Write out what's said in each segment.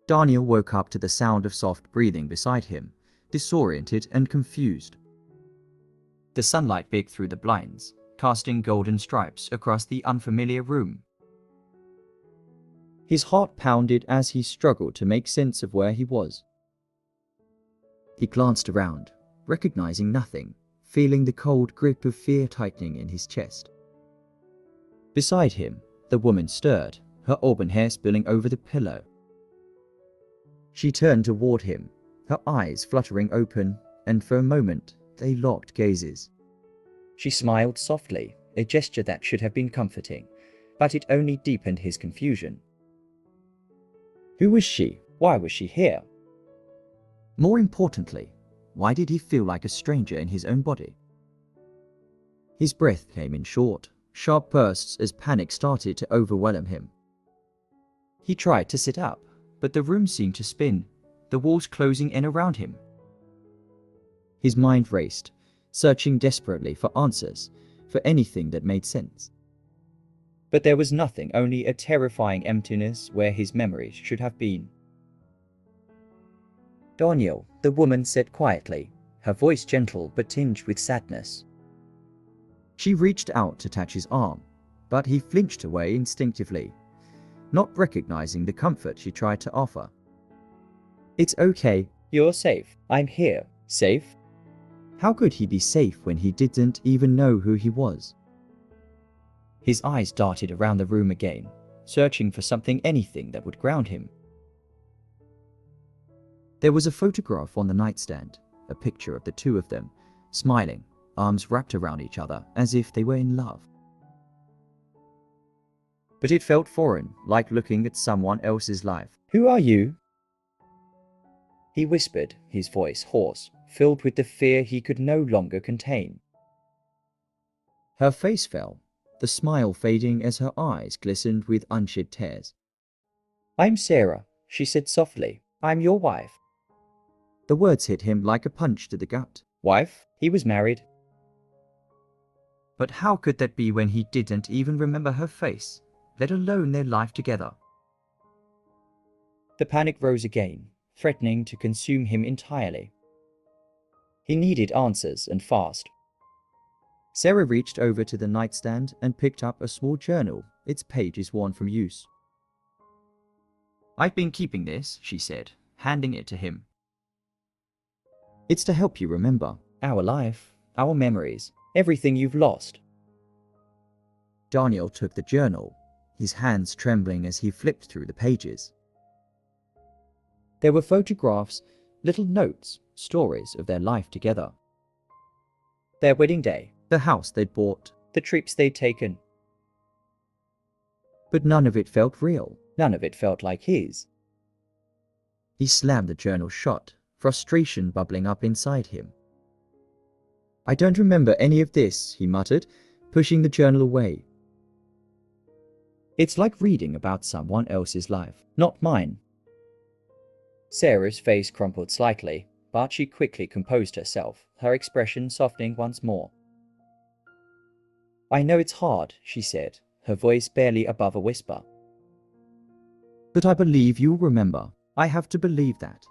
Daniel woke up to the sound of soft breathing beside him, disoriented and confused. The sunlight beat through the blinds, casting golden stripes across the unfamiliar room. His heart pounded as he struggled to make sense of where he was. He glanced around, recognizing nothing, feeling the cold grip of fear tightening in his chest. Beside him, the woman stirred, her auburn hair spilling over the pillow. She turned toward him, her eyes fluttering open, and for a moment they locked gazes. She smiled softly, a gesture that should have been comforting, but it only deepened his confusion. Who was she? Why was she here? More importantly, why did he feel like a stranger in his own body? His breath came in short, sharp bursts as panic started to overwhelm him. He tried to sit up, but the room seemed to spin, the walls closing in around him. His mind raced, searching desperately for answers, for anything that made sense. But there was nothing, only a terrifying emptiness where his memories should have been. Daniel, the woman said quietly, her voice gentle but tinged with sadness. She reached out to touch his arm, but he flinched away instinctively, not recognizing the comfort she tried to offer. It's okay, you're safe, I'm here. Safe? How could he be safe when he didn't even know who he was? His eyes darted around the room again, searching for something, anything that would ground him. There was a photograph on the nightstand, a picture of the two of them, smiling, arms wrapped around each other as if they were in love. But it felt foreign, like looking at someone else's life. Who are you? He whispered, his voice hoarse, filled with the fear he could no longer contain. Her face fell, the smile fading as her eyes glistened with unshed tears. I'm Sarah, she said softly. I'm your wife. The words hit him like a punch to the gut. Wife? He was married. But how could that be when he didn't even remember her face, let alone their life together? The panic rose again, threatening to consume him entirely. He needed answers, and fast. Sarah reached over to the nightstand and picked up a small journal, its pages worn from use. I've been keeping this, she said, handing it to him. It's to help you remember our life, our memories, everything you've lost. Daniel took the journal, his hands trembling as he flipped through the pages. There were photographs, little notes, stories of their life together. Their wedding day, the house they'd bought, the trips they'd taken. But none of it felt real. None of it felt like his. He slammed the journal shut, frustration bubbling up inside him. I don't remember any of this, he muttered, pushing the journal away. It's like reading about someone else's life, not mine. Sarah's face crumpled slightly, but she quickly composed herself, her expression softening once more. I know it's hard, she said, her voice barely above a whisper. But I believe you'll remember. I have to believe that.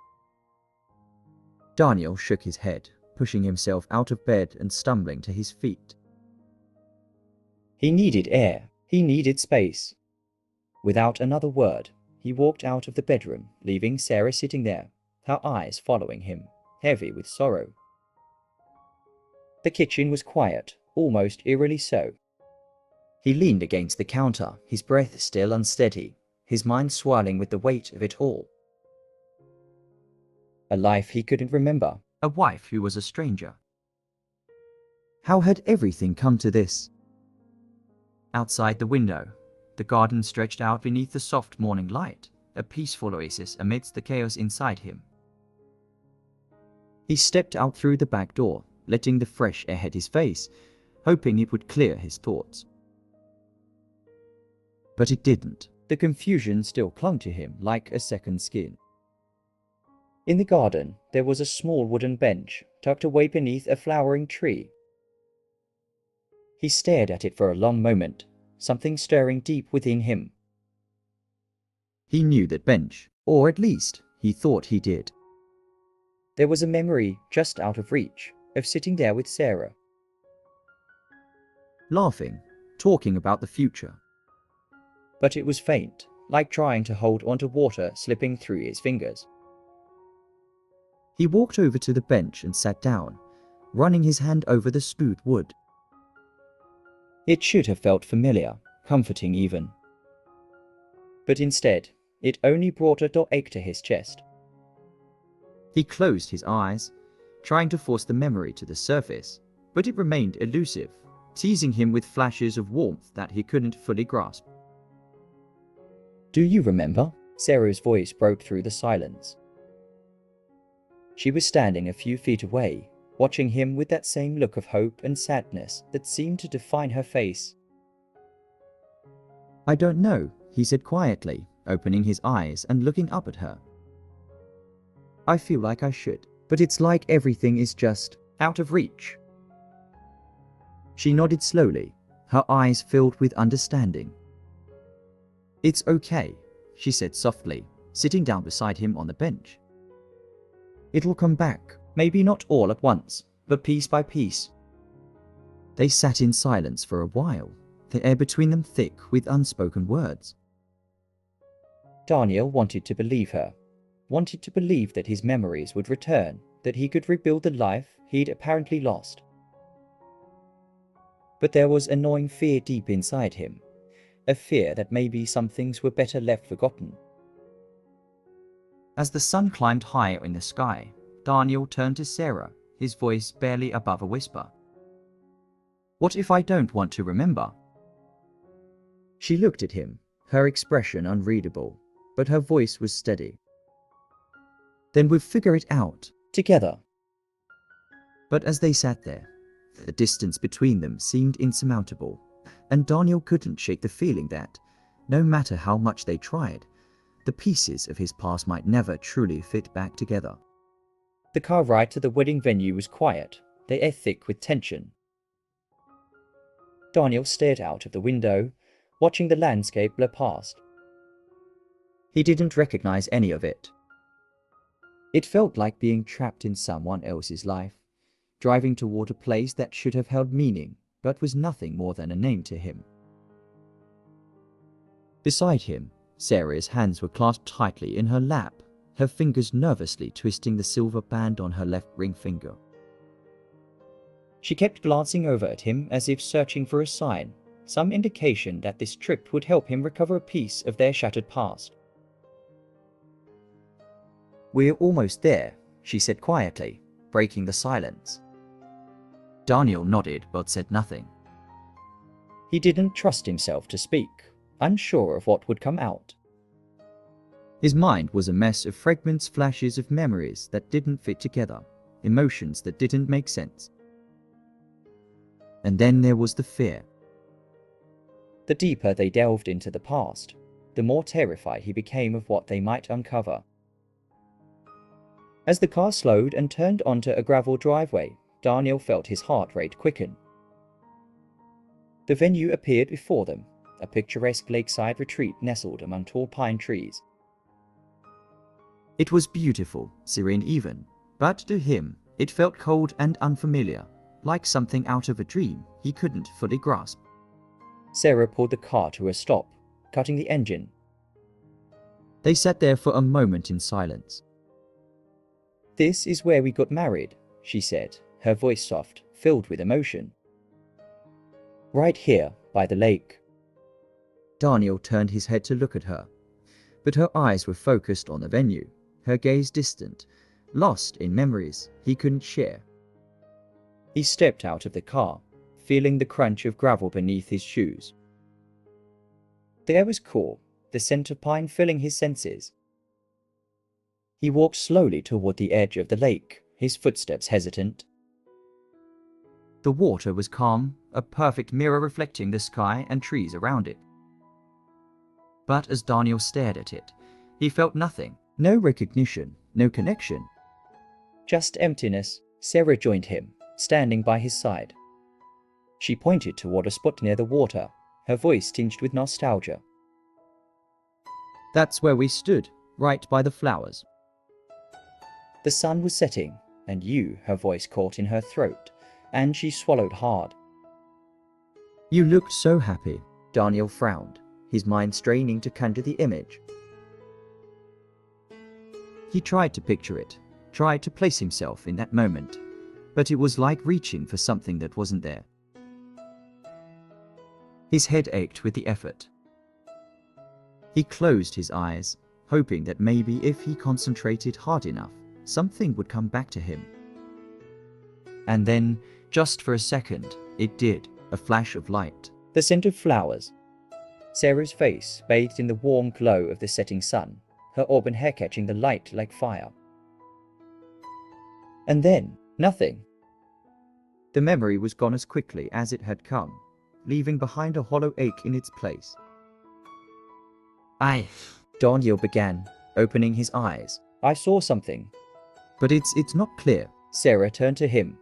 Daniel shook his head, pushing himself out of bed and stumbling to his feet. He needed air. He needed space. Without another word, he walked out of the bedroom, leaving Sarah sitting there, her eyes following him, heavy with sorrow. The kitchen was quiet, almost eerily so. He leaned against the counter, his breath still unsteady, his mind swirling with the weight of it all. A life he couldn't remember, a wife who was a stranger. How had everything come to this? Outside the window, the garden stretched out beneath the soft morning light, a peaceful oasis amidst the chaos inside him. He stepped out through the back door, letting the fresh air hit his face, hoping it would clear his thoughts. But it didn't. The confusion still clung to him like a second skin. In the garden, there was a small wooden bench, tucked away beneath a flowering tree. He stared at it for a long moment, something stirring deep within him. He knew that bench, Or at least, he thought he did. There was a memory just out of reach of sitting there with Sarah, laughing, talking about the future. But it was faint, like trying to hold onto water slipping through his fingers. He walked over to the bench and sat down, running his hand over the smooth wood. It should have felt familiar, comforting even. But instead, it only brought a dull ache to his chest. He closed his eyes, trying to force the memory to the surface, but it remained elusive, teasing him with flashes of warmth that he couldn't fully grasp. "Do you remember?" Sarah's voice broke through the silence. She was standing a few feet away, watching him with that same look of hope and sadness that seemed to define her face. "I don't know," he said quietly, opening his eyes and looking up at her. "I feel like I should, but it's like everything is just out of reach." She nodded slowly, her eyes filled with understanding. "It's okay," she said softly, sitting down beside him on the bench. "It'll come back, maybe not all at once, but piece by piece." They sat in silence for a while, the air between them thick with unspoken words. Daniel wanted to believe her, wanted to believe that his memories would return, that he could rebuild the life he'd apparently lost. But there was a gnawing fear deep inside him, a fear that maybe some things were better left forgotten. As the sun climbed higher in the sky, Daniel turned to Sarah, his voice barely above a whisper. "What if I don't want to remember?" She looked at him, her expression unreadable, but her voice was steady. "Then we'll figure it out, together." But as they sat there, the distance between them seemed insurmountable, and Daniel couldn't shake the feeling that, no matter how much they tried, the pieces of his past might never truly fit back together. The car ride to the wedding venue was quiet, the air thick with tension. Daniel stared out of the window, watching the landscape blur past. He didn't recognize any of it. It felt like being trapped in someone else's life, driving toward a place that should have held meaning, but was nothing more than a name to him. Beside him, Sarah's hands were clasped tightly in her lap, her fingers nervously twisting the silver band on her left ring finger. She kept glancing over at him as if searching for a sign, some indication that this trip would help him recover a piece of their shattered past. "We're almost there," she said quietly, breaking the silence. Daniel nodded but said nothing. He didn't trust himself to speak, unsure of what would come out. His mind was a mess of fragments, flashes of memories that didn't fit together, emotions that didn't make sense. And then there was the fear. The deeper they delved into the past, the more terrified he became of what they might uncover. As the car slowed and turned onto a gravel driveway, Daniel felt his heart rate quicken. The venue appeared before them, a picturesque lakeside retreat nestled among tall pine trees. It was beautiful, serene even, but to him it felt cold and unfamiliar, like something out of a dream he couldn't fully grasp. Sarah pulled the car to a stop, cutting the engine. They sat there for a moment in silence. "This is where we got married," she said, her voice soft, filled with emotion. "Right here, by the lake." Daniel turned his head to look at her, but her eyes were focused on the venue, her gaze distant, lost in memories he couldn't share. He stepped out of the car, feeling the crunch of gravel beneath his shoes. The air was cool, the scent of pine filling his senses. He walked slowly toward the edge of the lake, his footsteps hesitant. The water was calm, a perfect mirror reflecting the sky and trees around it. But as Daniel stared at it, he felt nothing, no recognition, no connection. Just emptiness. Sarah joined him, standing by his side. She pointed toward a spot near the water, her voice tinged with nostalgia. "That's where we stood," right by the flowers. The sun was setting, and her voice caught in her throat, and she swallowed hard. You looked so happy. Daniel frowned, his mind straining to conjure the image. He tried to picture it, tried to place himself in that moment, but it was like reaching for something that wasn't there. His head ached with the effort. He closed his eyes, hoping that maybe if he concentrated hard enough, something would come back to him. And then, just for a second, it did, a flash of light. The scent of flowers. Sarah's face bathed in the warm glow of the setting sun, her auburn hair catching the light like fire. And then, nothing. The memory was gone as quickly as it had come, leaving behind a hollow ache in its place. Daniel began, opening his eyes. I saw something. But it's not clear. Sarah turned to him,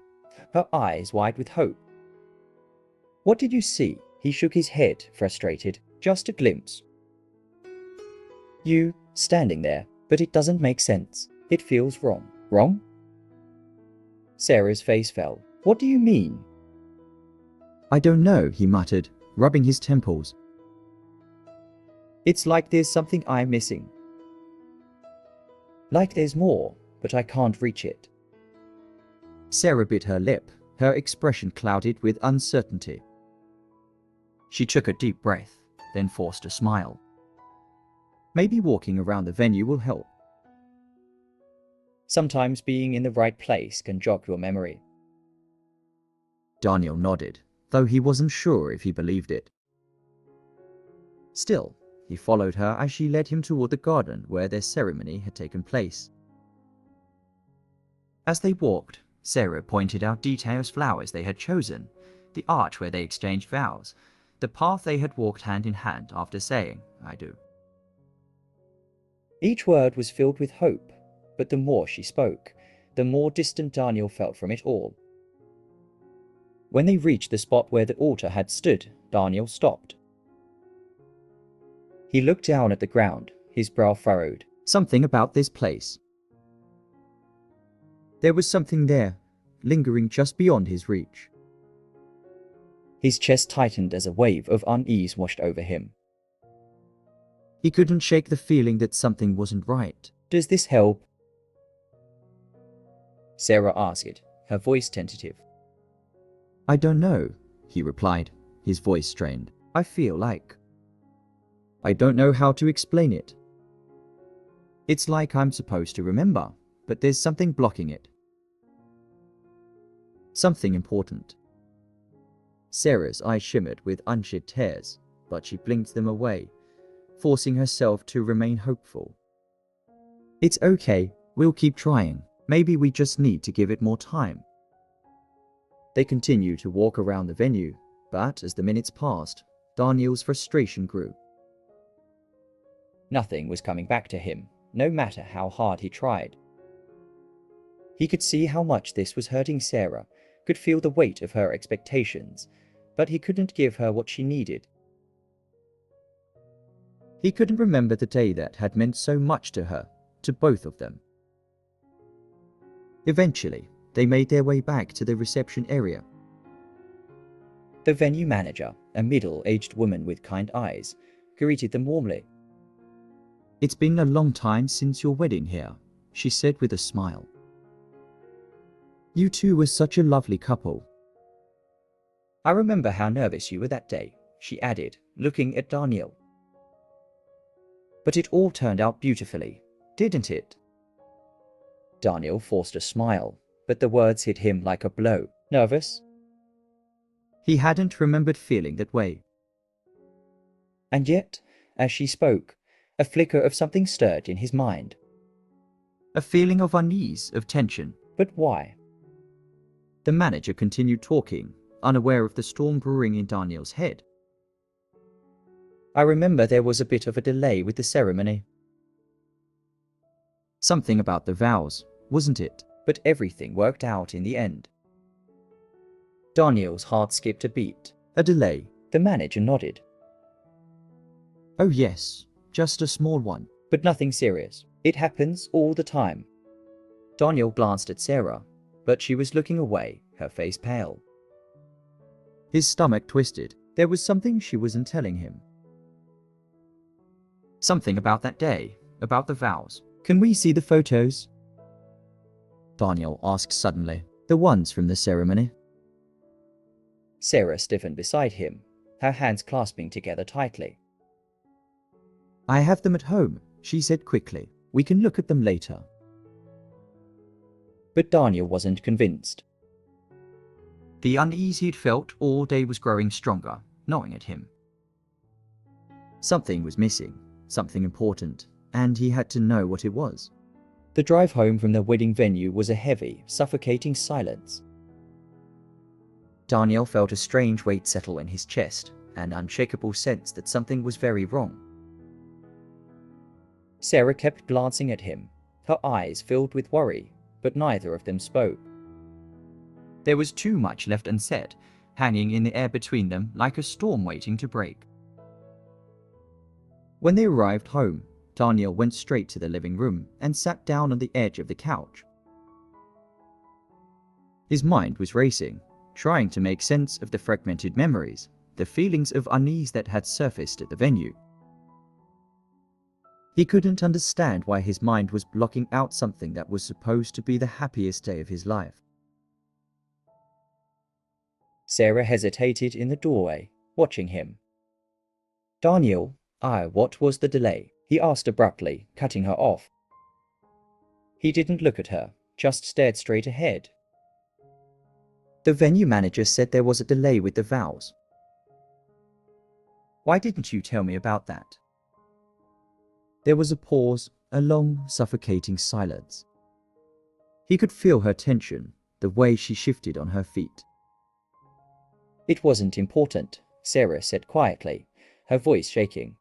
her eyes wide with hope. What did you see? He shook his head, frustrated. Just a glimpse. You, standing there, but it doesn't make sense. It feels wrong. Wrong? Sarah's face fell. What do you mean? I don't know, he muttered, rubbing his temples. It's like there's something I'm missing. Like there's more, but I can't reach it. Sarah bit her lip, her expression clouded with uncertainty. She took a deep breath, then forced a smile. Maybe walking around the venue will help. Sometimes being in the right place can jog your memory. Daniel nodded, though he wasn't sure if he believed it. Still, he followed her as she led him toward the garden where their ceremony had taken place. As they walked, Sarah pointed out details flowers they had chosen, the arch where they exchanged vows, the path they had walked hand in hand after saying, I do. Each word was filled with hope, but the more she spoke, the more distant Daniel felt from it all. When they reached the spot where the altar had stood, Daniel stopped. He looked down at the ground, his brow furrowed. Something about this place. There was something there, lingering just beyond his reach. His chest tightened as a wave of unease washed over him. He couldn't shake the feeling that something wasn't right. Does this help? Sarah asked, her voice tentative. I don't know, he replied, his voice strained. I feel like. I don't know how to explain it. It's like I'm supposed to remember, but there's something blocking it. Something important. Sarah's eyes shimmered with unshed tears, but she blinked them away, forcing herself to remain hopeful. It's okay, we'll keep trying. Maybe we just need to give it more time. They continued to walk around the venue, but as the minutes passed, Daniel's frustration grew. Nothing was coming back to him, no matter how hard he tried. He could see how much this was hurting Sarah, could feel the weight of her expectations, but he couldn't give her what she needed. He couldn't remember the day that had meant so much to her, to both of them. Eventually, they made their way back to the reception area. The venue manager, a middle-aged woman with kind eyes, greeted them warmly. It's been a long time since your wedding here, she said with a smile. You two were such a lovely couple. I remember how nervous you were that day, she added, looking at Daniel. But it all turned out beautifully, didn't it? Daniel forced a smile, but the words hit him like a blow. Nervous? He hadn't remembered feeling that way. And yet, as she spoke, a flicker of something stirred in his mind. A feeling of unease, of tension. But why? The manager continued talking, unaware of the storm brewing in Daniel's head. I remember there was a bit of a delay with the ceremony. Something about the vows, wasn't it? But everything worked out in the end. Daniel's heart skipped a beat. A delay. The manager nodded. Oh yes, just a small one. but nothing serious. It happens all the time. Daniel glanced at Sarah, but she was looking away, her face pale. His stomach twisted. There was something she wasn't telling him. Something about that day, about the vows. Can we see the photos? Daniel asked suddenly. The ones from the ceremony? Sarah stiffened beside him, her hands clasping together tightly. I have them at home, she said quickly. We can look at them later. But Daniel wasn't convinced. The unease he'd felt all day was growing stronger, gnawing at him. Something was missing, something important, and he had to know what it was. The drive home from the wedding venue was a heavy, suffocating silence. Daniel felt a strange weight settle in his chest, an unshakable sense that something was very wrong. Sarah kept glancing at him, her eyes filled with worry, but neither of them spoke. There was too much left unsaid, hanging in the air between them like a storm waiting to break. When they arrived home, Daniel went straight to the living room and sat down on the edge of the couch. His mind was racing, trying to make sense of the fragmented memories, the feelings of unease that had surfaced at the venue. He couldn't understand why his mind was blocking out something that was supposed to be the happiest day of his life. Sarah hesitated in the doorway, watching him. Daniel, what was the delay? He asked abruptly, cutting her off. He didn't look at her, just stared straight ahead. The venue manager said there was a delay with the vows. Why didn't you tell me about that? There was a pause, a long, suffocating silence. He could feel her tension, the way she shifted on her feet. It wasn't important, Sarah said quietly, her voice shaking.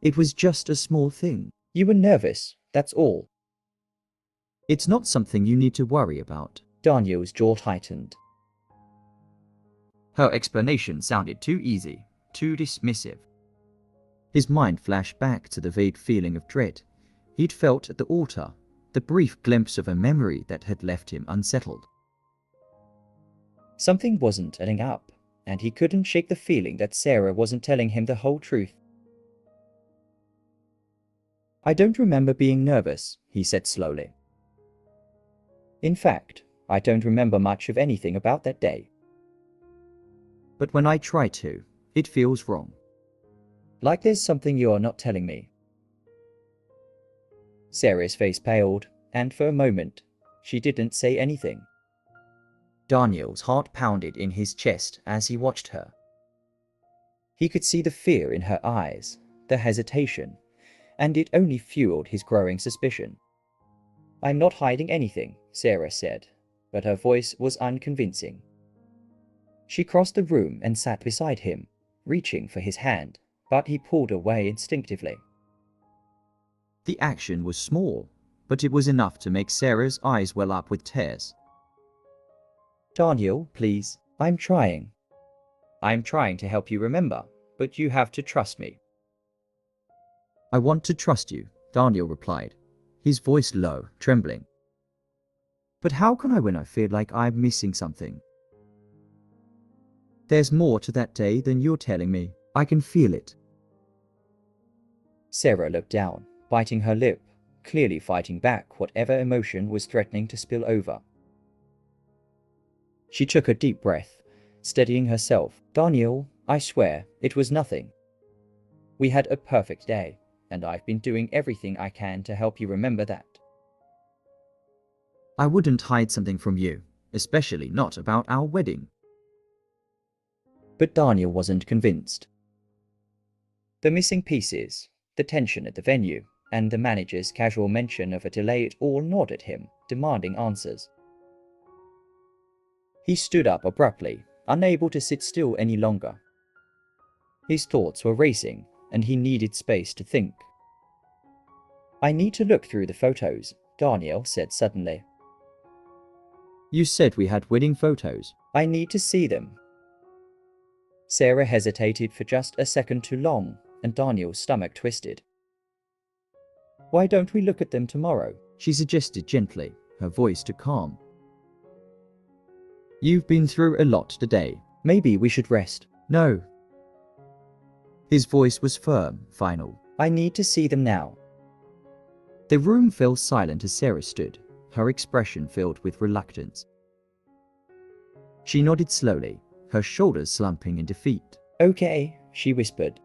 It was just a small thing. You were nervous, that's all. It's not something you need to worry about. Daniel's jaw tightened. Her explanation sounded too easy, too dismissive. His mind flashed back to the vague feeling of dread he'd felt at the altar, the brief glimpse of a memory that had left him unsettled. Something wasn't adding up, and he couldn't shake the feeling that Sarah wasn't telling him the whole truth. I don't remember being nervous, he said slowly. In fact, I don't remember much of anything about that day. But when I try to, it feels wrong. Like there's something you're not telling me. Sarah's face paled, and for a moment, she didn't say anything. Daniel's heart pounded in his chest as he watched her. He could see the fear in her eyes, the hesitation, and it only fueled his growing suspicion. I'm not hiding anything, Sarah said, but her voice was unconvincing. She crossed the room and sat beside him, reaching for his hand, but he pulled away instinctively. The action was small, but it was enough to make Sarah's eyes well up with tears. Daniel, please, I'm trying. I'm trying to help you remember, but you have to trust me. I want to trust you, Daniel replied, his voice low, trembling. But how can I when I feel like I'm missing something? There's more to that day than you're telling me. I can feel it. Sarah looked down, biting her lip, clearly fighting back whatever emotion was threatening to spill over. She took a deep breath, steadying herself. Daniel, I swear, it was nothing. We had a perfect day, and I've been doing everything I can to help you remember that. I wouldn't hide something from you, especially not about our wedding. But Daniel wasn't convinced. The missing pieces, the tension at the venue, and the manager's casual mention of a delay it all gnawed at him, demanding answers. He stood up abruptly, unable to sit still any longer. His thoughts were racing, and he needed space to think. I need to look through the photos, Daniel said suddenly. You said we had wedding photos. I need to see them. Sarah hesitated for just a second too long, and Daniel's stomach twisted. Why don't we look at them tomorrow? She suggested gently, her voice too calm. You've been through a lot today. Maybe we should rest. No. His voice was firm, final. I need to see them now. The room fell silent as Sarah stood, her expression filled with reluctance. She nodded slowly, her shoulders slumping in defeat. Okay, she whispered.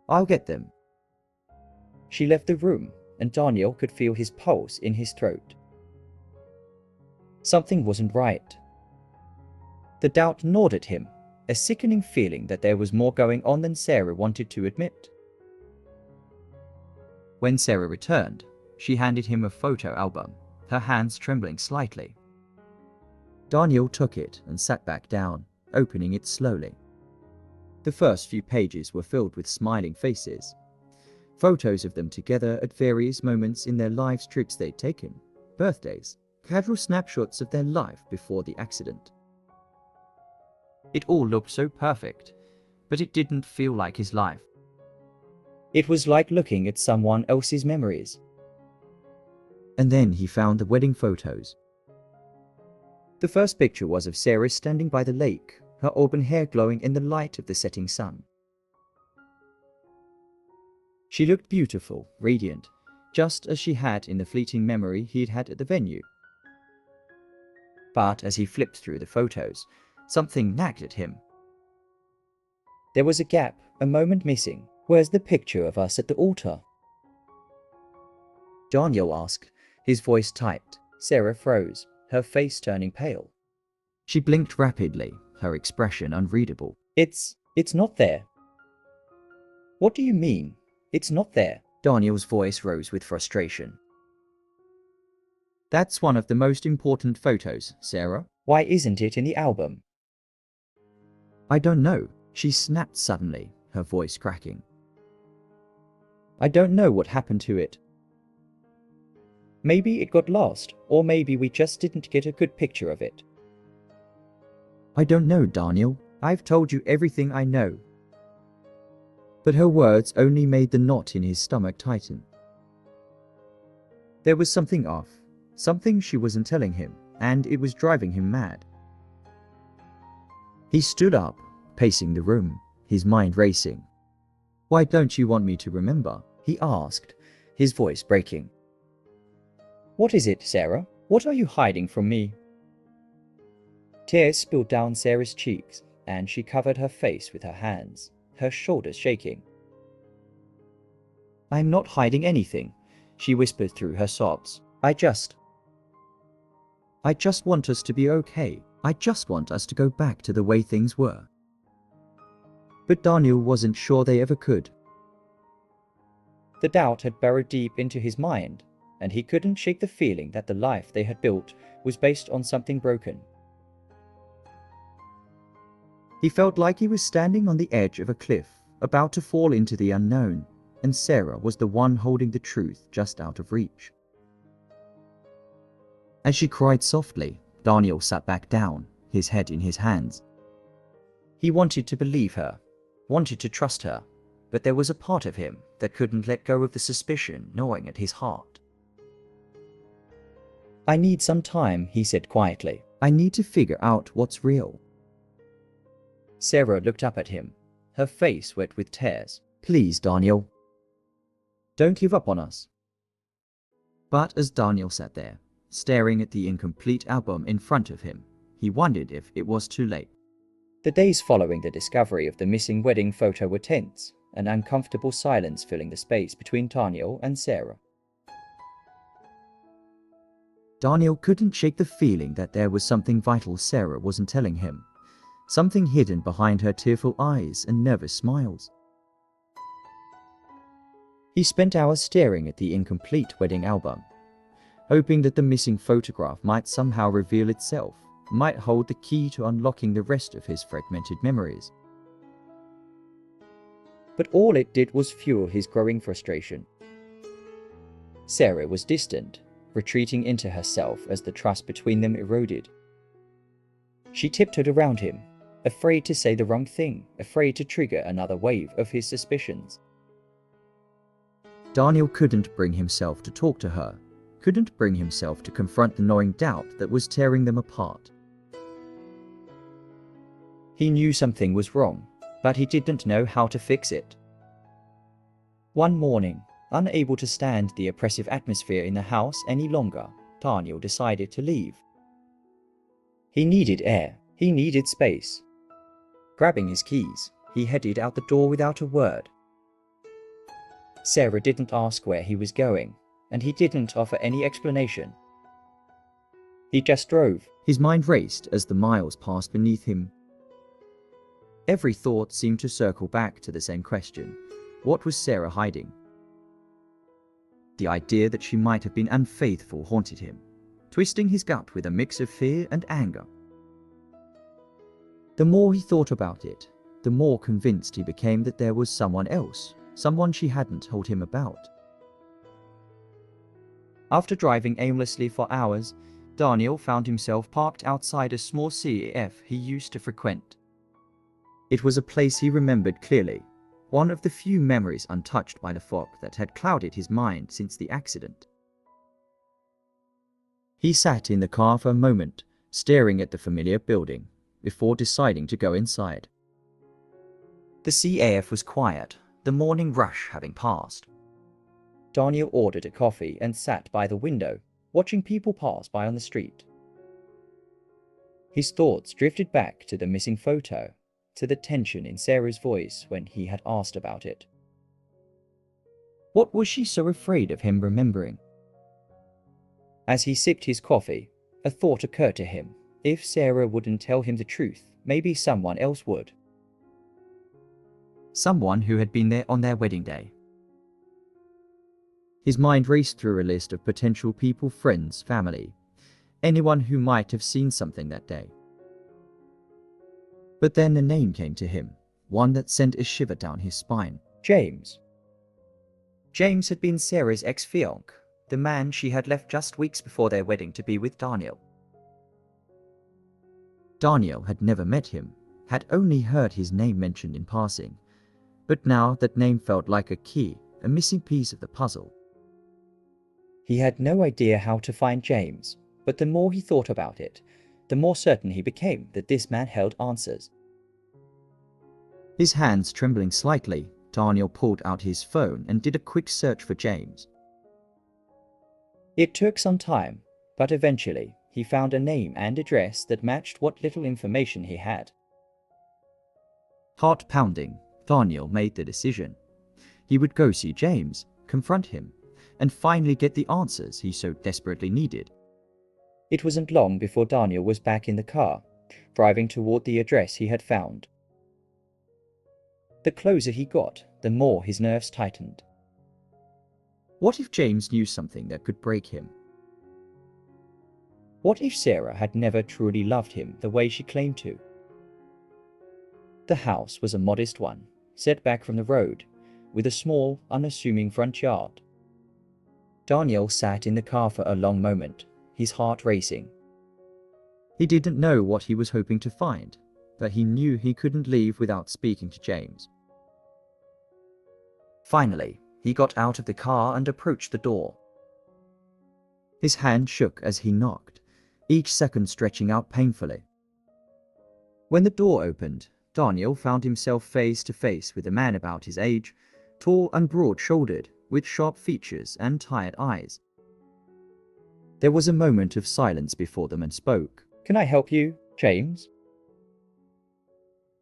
I'll get them. She left the room, and Daniel could feel his pulse in his throat. Something wasn't right. The doubt gnawed at him, a sickening feeling that there was more going on than Sarah wanted to admit. When Sarah returned, she handed him a photo album, her hands trembling slightly. Daniel took it and sat back down, opening it slowly. The first few pages were filled with smiling faces, photos of them together at various moments in their lives, trips they'd taken, birthdays, casual snapshots of their life before the accident. It all looked so perfect, but it didn't feel like his life. It was like looking at someone else's memories. And then he found the wedding photos. The first picture was of Sarah standing by the lake, her auburn hair glowing in the light of the setting sun. She looked beautiful, radiant, just as she had in the fleeting memory he'd had at the venue. But as he flipped through the photos, something nagged at him. There was a gap, a moment missing. Where's the picture of us at the altar? Daniel asked, his voice tight. Sarah froze, her face turning pale. She blinked rapidly, her expression unreadable. It's not there. What do you mean? It's not there? Daniel's voice rose with frustration. That's one of the most important photos, Sarah. Why isn't it in the album? I don't know, she snapped suddenly, her voice cracking. I don't know what happened to it. Maybe it got lost, or maybe we just didn't get a good picture of it. I don't know, Daniel. I've told you everything I know. But her words only made the knot in his stomach tighten. There was something off, something she wasn't telling him, and it was driving him mad. He stood up, pacing the room, his mind racing. Why don't you want me to remember? He asked, his voice breaking. What is it, Sarah? What are you hiding from me? Tears spilled down Sarah's cheeks, and she covered her face with her hands, her shoulders shaking. I'm not hiding anything, she whispered through her sobs. I just want us to be okay. I just want us to go back to the way things were. But Daniel wasn't sure they ever could. The doubt had burrowed deep into his mind, and he couldn't shake the feeling that the life they had built was based on something broken. He felt like he was standing on the edge of a cliff, about to fall into the unknown, and Sarah was the one holding the truth just out of reach. As she cried softly, Daniel sat back down, his head in his hands. He wanted to believe her, wanted to trust her, but there was a part of him that couldn't let go of the suspicion gnawing at his heart. I need some time, he said quietly. I need to figure out what's real. Sarah looked up at him, her face wet with tears. Please, Daniel. Don't give up on us. But as Daniel sat there, staring at the incomplete album in front of him, he wondered if it was too late. The days following the discovery of the missing wedding photo were tense, an uncomfortable silence filling the space between Daniel and Sarah. Daniel couldn't shake the feeling that there was something vital Sarah wasn't telling him, something hidden behind her tearful eyes and nervous smiles. He spent hours staring at the incomplete wedding album, hoping that the missing photograph might somehow reveal itself, might hold the key to unlocking the rest of his fragmented memories. But all it did was fuel his growing frustration. Sarah was distant, retreating into herself as the trust between them eroded. She tiptoed around him, afraid to say the wrong thing, afraid to trigger another wave of his suspicions. Daniel couldn't bring himself to talk to her, couldn't bring himself to confront the gnawing doubt that was tearing them apart. He knew something was wrong, but he didn't know how to fix it. One morning, unable to stand the oppressive atmosphere in the house any longer, Daniel decided to leave. He needed air, he needed space. Grabbing his keys, he headed out the door without a word. Sarah didn't ask where he was going, and he didn't offer any explanation. He just drove. His mind raced as the miles passed beneath him. Every thought seemed to circle back to the same question. What was Sarah hiding? The idea that she might have been unfaithful haunted him, twisting his gut with a mix of fear and anger. The more he thought about it, the more convinced he became that there was someone else, someone she hadn't told him about. After driving aimlessly for hours, Daniel found himself parked outside a small CAF he used to frequent. It was a place he remembered clearly, one of the few memories untouched by the fog that had clouded his mind since the accident. He sat in the car for a moment, staring at the familiar building, before deciding to go inside. The CAF was quiet, the morning rush having passed. Daniel ordered a coffee and sat by the window, watching people pass by on the street. His thoughts drifted back to the missing photo, to the tension in Sarah's voice when he had asked about it. What was she so afraid of him remembering? As he sipped his coffee, a thought occurred to him. If Sarah wouldn't tell him the truth, maybe someone else would. Someone who had been there on their wedding day. His mind raced through a list of potential people, friends, family, anyone who might have seen something that day. But then a name came to him, one that sent a shiver down his spine. James. James had been Sarah's ex-fiancé, the man she had left just weeks before their wedding to be with Daniel. Daniel had never met him, had only heard his name mentioned in passing, but now that name felt like a key, a missing piece of the puzzle. He had no idea how to find James, but the more he thought about it, the more certain he became that this man held answers. His hands trembling slightly, Daniel pulled out his phone and did a quick search for James. It took some time, but eventually he found a name and address that matched what little information he had. Heart pounding, Daniel made the decision. He would go see James, confront him, and finally get the answers he so desperately needed. It wasn't long before Daniel was back in the car, driving toward the address he had found. The closer he got, the more his nerves tightened. What if James knew something that could break him? What if Sarah had never truly loved him the way she claimed to? The house was a modest one, set back from the road, with a small, unassuming front yard. Daniel sat in the car for a long moment, his heart racing. He didn't know what he was hoping to find, but he knew he couldn't leave without speaking to James. Finally, he got out of the car and approached the door. His hand shook as he knocked, each second stretching out painfully. When the door opened, Daniel found himself face to face with a man about his age, tall and broad-shouldered, with sharp features and tired eyes. There was a moment of silence before the man spoke. "Can I help you, James?"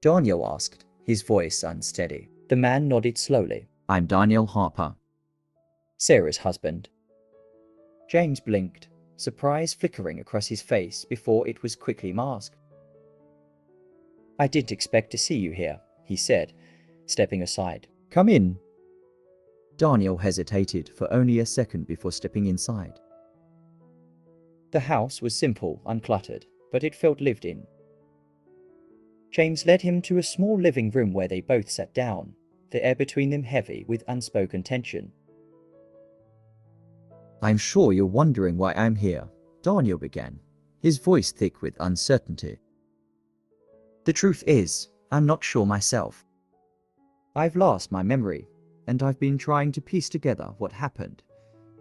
Daniel asked, his voice unsteady. The man nodded slowly. "I'm Daniel Harper, Sarah's husband." James blinked, surprise flickering across his face before it was quickly masked. "I didn't expect to see you here," he said, stepping aside. "Come in." Daniel hesitated for only a second before stepping inside. The house was simple, uncluttered, but it felt lived in. James led him to a small living room where they both sat down, the air between them heavy with unspoken tension. "I'm sure you're wondering why I'm here," Daniel began, his voice thick with uncertainty. "The truth is, I'm not sure myself. I've lost my memory. and I've been trying to piece together what happened,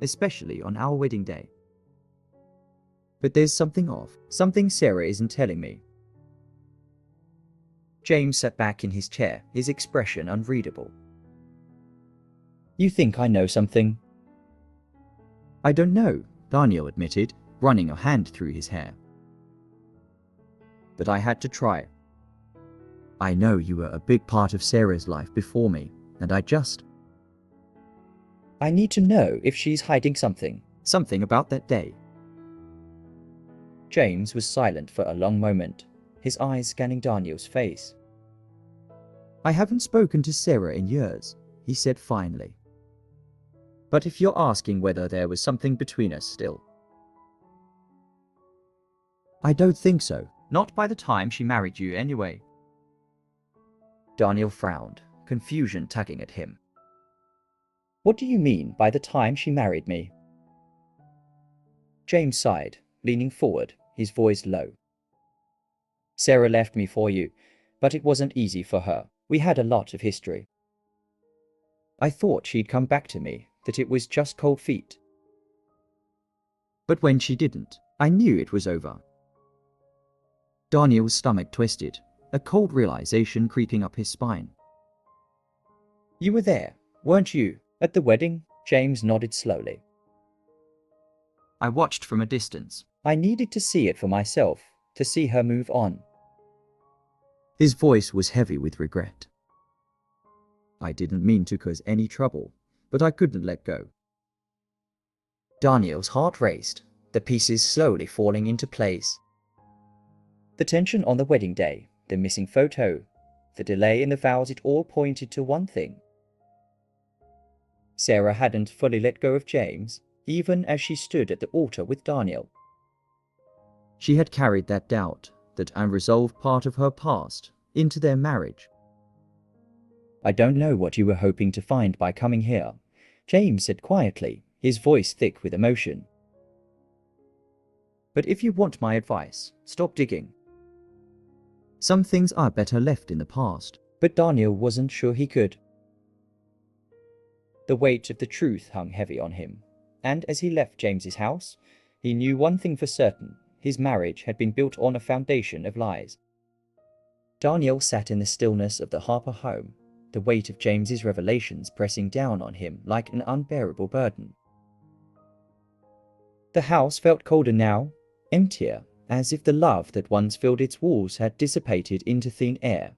especially on our wedding day. But there's something off, something Sarah isn't telling me. James sat back in his chair, his expression unreadable. You think I know something? I don't know, Daniel admitted, running a hand through his hair. But I had to try. I know you were a big part of Sarah's life before me, and I need to know if she's hiding something about that day. James was silent for a long moment, his eyes scanning Daniel's face. I haven't spoken to Sarah in years, he said finally. But if you're asking whether there was something between us still. I don't think so, not by the time she married you anyway. Daniel frowned, confusion tugging at him. What do you mean by the time she married me? James sighed, leaning forward, his voice low. Sarah left me for you, but it wasn't easy for her. We had a lot of history. I thought she'd come back to me, that it was just cold feet. But when she didn't, I knew it was over. Daniel's stomach twisted, a cold realization creeping up his spine. You were there, weren't you, at the wedding? James nodded slowly. I watched from a distance. I needed to see it for myself, to see her move on. His voice was heavy with regret. I didn't mean to cause any trouble, but I couldn't let go. Daniel's heart raced, the pieces slowly falling into place. The tension on the wedding day, the missing photo, the delay in the vows, it all pointed to one thing. Sarah hadn't fully let go of James, even as she stood at the altar with Daniel. She had carried that doubt, that unresolved part of her past, into their marriage. I don't know what you were hoping to find by coming here, James said quietly, his voice thick with emotion. But if you want my advice, stop digging. Some things are better left in the past, but Daniel wasn't sure he could. The weight of the truth hung heavy on him, and as he left James's house, he knew one thing for certain. His marriage had been built on a foundation of lies. Daniel sat in the stillness of the Harper home, the weight of James's revelations pressing down on him like an unbearable burden. The house felt colder now, emptier, as if the love that once filled its walls had dissipated into thin air.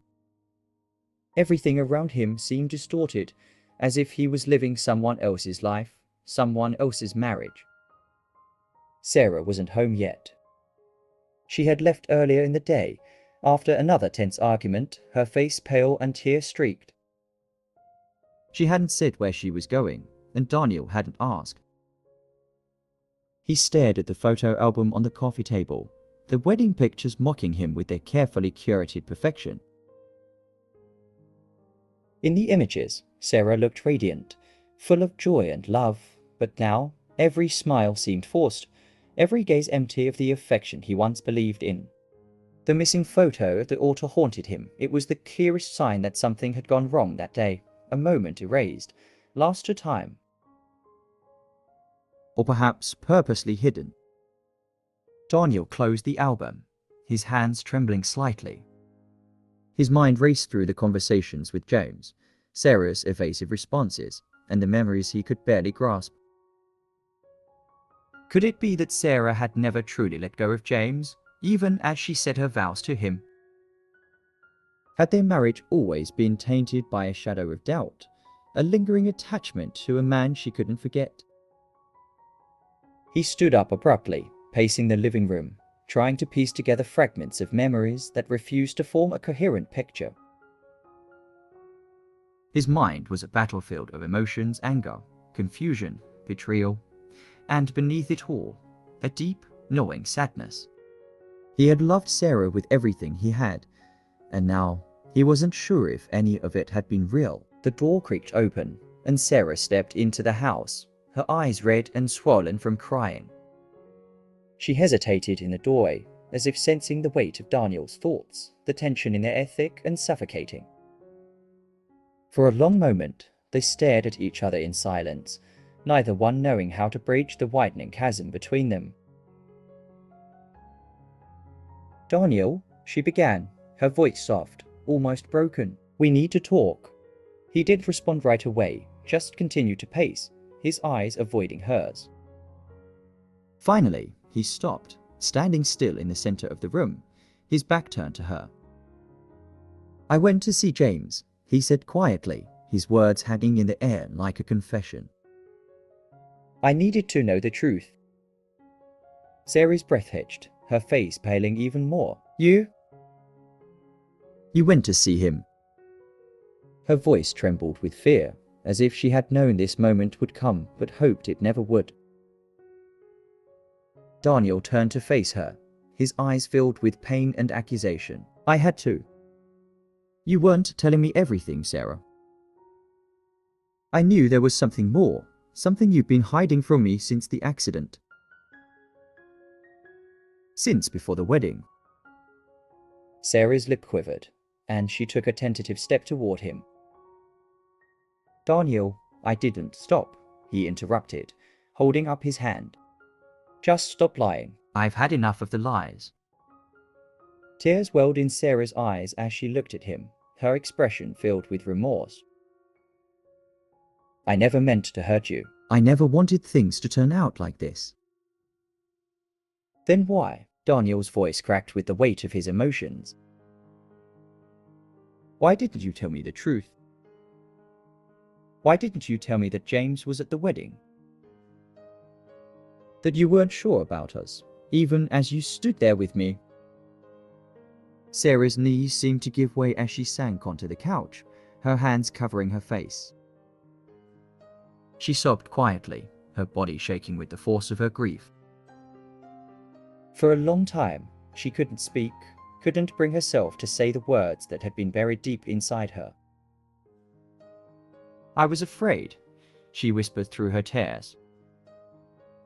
Everything around him seemed distorted, as if he was living someone else's life, someone else's marriage. Sarah wasn't home yet. She had left earlier in the day, after another tense argument, her face pale and tear-streaked. She hadn't said where she was going, and Daniel hadn't asked. He stared at the photo album on the coffee table, the wedding pictures mocking him with their carefully curated perfection. In the images, Sarah looked radiant, full of joy and love, but now every smile seemed forced, every gaze empty of the affection he once believed in. The missing photo at the altar haunted him. It was the clearest sign that something had gone wrong that day, a moment erased, lost to time. Or perhaps purposely hidden. Daniel closed the album, his hands trembling slightly. His mind raced through the conversations with James, Sarah's evasive responses, and the memories he could barely grasp. Could it be that Sarah had never truly let go of James, even as she said her vows to him? Had their marriage always been tainted by a shadow of doubt, a lingering attachment to a man she couldn't forget? He stood up abruptly, pacing the living room, trying to piece together fragments of memories that refused to form a coherent picture. His mind was a battlefield of emotions, anger, confusion, betrayal, and beneath it all, a deep, gnawing sadness. He had loved Sarah with everything he had, and now he wasn't sure if any of it had been real. The door creaked open, and Sarah stepped into the house, her eyes red and swollen from crying. She hesitated in the doorway, as if sensing the weight of Daniel's thoughts, the tension in their air thick and suffocating. For a long moment, They stared at each other in silence, neither one knowing how to bridge the widening chasm between them. "Daniel," she began, her voice soft, almost broken. "We need to talk." He didn't respond right away, just continued to pace, his eyes avoiding hers. Finally, he stopped, standing still in the center of the room, his back turned to her. "I went to see James," he said quietly, his words hanging in the air like a confession. "I needed to know the truth." Sarah's breath hitched, her face paling even more. You went to see him." Her voice trembled with fear, as if she had known this moment would come but hoped it never would. Daniel turned to face her, his eyes filled with pain and accusation. "I had to. You weren't telling me everything, Sarah. I knew there was something more, something you've been hiding from me since the accident. Since before the wedding." Sarah's lip quivered, and she took a tentative step toward him. "Daniel, I didn't stop," he interrupted, holding up his hand. "Just stop lying. I've had enough of the lies." Tears welled in Sarah's eyes as she looked at him, her expression filled with remorse. "I never meant to hurt you. I never wanted things to turn out like this." "Then why?" Daniel's voice cracked with the weight of his emotions. "Why didn't you tell me the truth? Why didn't you tell me that James was at the wedding? That you weren't sure about us, even as you stood there with me?" Sarah's knees seemed to give way as she sank onto the couch, her hands covering her face. She sobbed quietly, her body shaking with the force of her grief. For a long time, she couldn't speak, couldn't bring herself to say the words that had been buried deep inside her. "I was afraid," she whispered through her tears.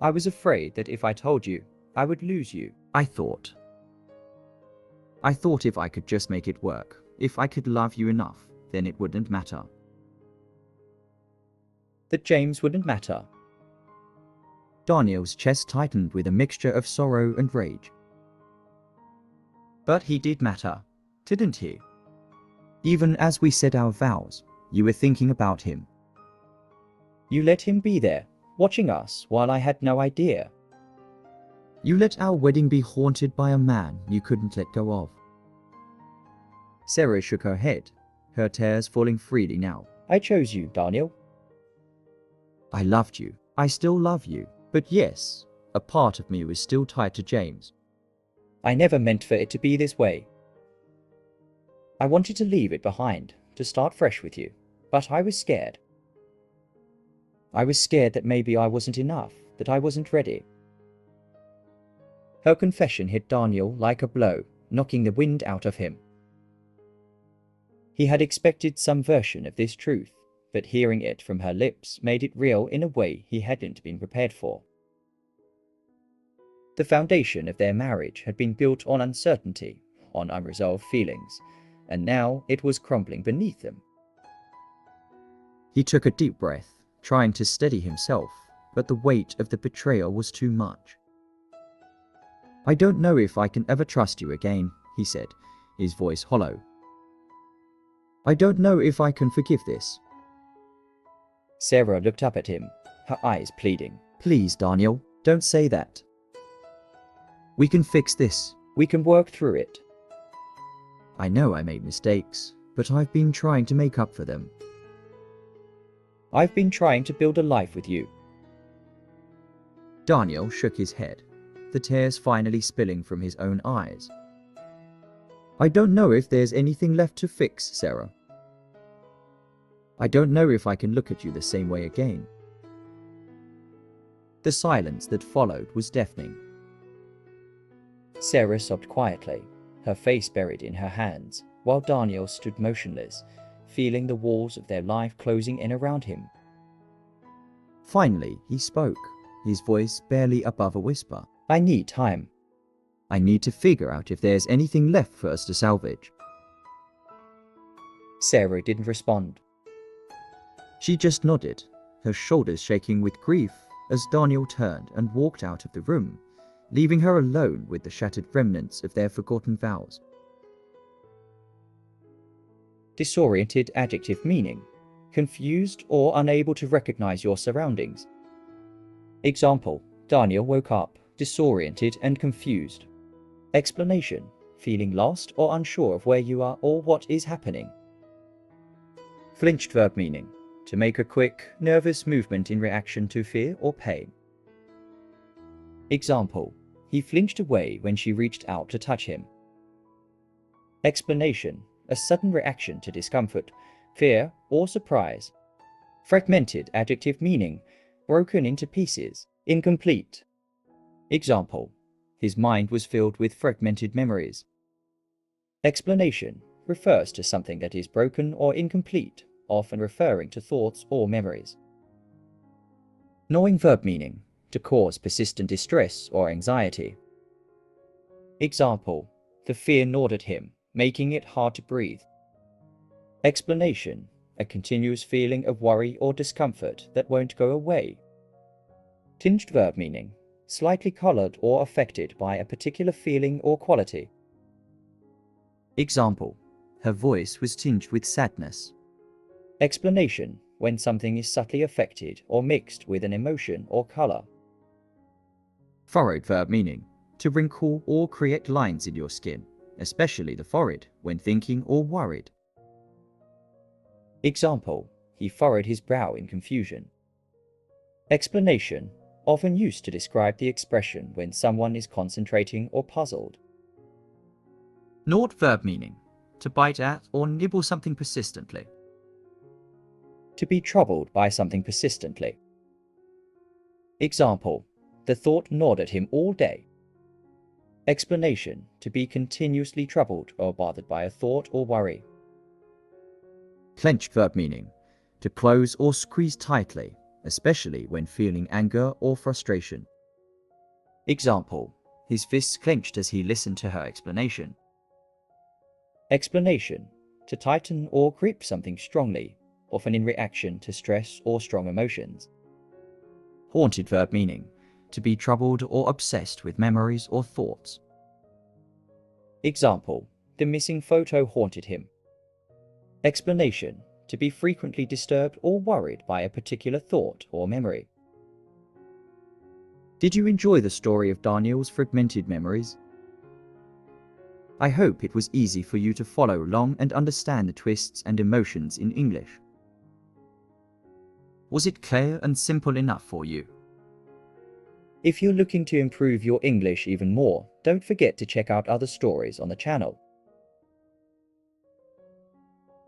"I was afraid that if I told you, I would lose you. I thought if I could just make it work, if I could love you enough, then it wouldn't matter. That James wouldn't matter." Daniel's chest tightened with a mixture of sorrow and rage. "But he did matter, didn't he? Even as we said our vows, you were thinking about him. You let him be there, watching us while I had no idea. You let our wedding be haunted by a man you couldn't let go of." Sarah shook her head, her tears falling freely now. "I chose you, Daniel. I loved you. I still love you. But yes, a part of me was still tied to James. I never meant for it to be this way. I wanted to leave it behind, to start fresh with you, but I was scared. I was scared that maybe I wasn't enough, that I wasn't ready." Her confession hit Daniel like a blow, knocking the wind out of him. He had expected some version of this truth, but hearing it from her lips made it real in a way he hadn't been prepared for. The foundation of their marriage had been built on uncertainty, on unresolved feelings, and now it was crumbling beneath them. He took a deep breath, trying to steady himself, but the weight of the betrayal was too much. "I don't know if I can ever trust you again," he said, his voice hollow. "I don't know if I can forgive this." Sarah looked up at him, her eyes pleading. "Please, Daniel, don't say that. We can fix this. We can work through it. I know I made mistakes, but I've been trying to make up for them. I've been trying to build a life with you." Daniel shook his head, the tears finally spilling from his own eyes. "I don't know if there's anything left to fix, Sarah. I don't know if I can look at you the same way again." The silence that followed was deafening. Sarah sobbed quietly, her face buried in her hands, while Daniel stood motionless, feeling the walls of their life closing in around him. Finally, he spoke, his voice barely above a whisper. "I need time. I need to figure out if there's anything left for us to salvage." Sarah didn't respond. She just nodded, her shoulders shaking with grief as Daniel turned and walked out of the room, leaving her alone with the shattered remnants of their forgotten vows. Disoriented adjective meaning: confused or unable to recognize your surroundings. Example: Daniel woke up, disoriented and confused. Explanation: feeling lost or unsure of where you are or what is happening. Flinched verb meaning: to make a quick, nervous movement in reaction to fear or pain. Example: he flinched away when she reached out to touch him. Explanation: a sudden reaction to discomfort, fear, or surprise. Fragmented adjective meaning: broken into pieces, incomplete. Example: his mind was filled with fragmented memories. Explanation: refers to something that is broken or incomplete, often referring to thoughts or memories. Gnawing verb meaning: to cause persistent distress or anxiety. Example: the fear gnawed at him, making it hard to breathe. Explanation: a continuous feeling of worry or discomfort that won't go away. Tinged verb meaning: slightly colored or affected by a particular feeling or quality. Example: her voice was tinged with sadness. Explanation: when something is subtly affected or mixed with an emotion or color. Furrowed verb meaning: to wrinkle or create lines in your skin, especially the forehead, when thinking or worried. Example: he furrowed his brow in confusion. Explanation: often used to describe the expression when someone is concentrating or puzzled. Gnawed verb meaning: to bite at or nibble something persistently. To be troubled by something persistently. Example: the thought gnawed at him all day. Explanation: to be continuously troubled or bothered by a thought or worry. Clenched verb meaning: to close or squeeze tightly, especially when feeling anger or frustration. Example: his fists clenched as he listened to her explanation. Explanation: to tighten or grip something strongly, often in reaction to stress or strong emotions. Haunted verb meaning: to be troubled or obsessed with memories or thoughts. Example: the missing photo haunted him. Explanation: to be frequently disturbed or worried by a particular thought or memory. Did you enjoy the story of Daniel's fragmented memories? I hope it was easy for you to follow along and understand the twists and emotions in English. Was it clear and simple enough for you? If you're looking to improve your English even more, don't forget to check out other stories on the channel.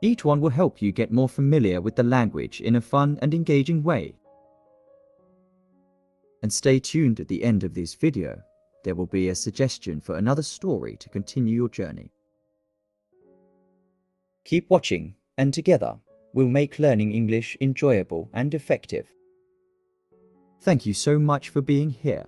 Each one will help you get more familiar with the language in a fun and engaging way. And stay tuned at the end of this video. There will be a suggestion for another story to continue your journey. Keep watching, and together, we'll make learning English enjoyable and effective. Thank you so much for being here.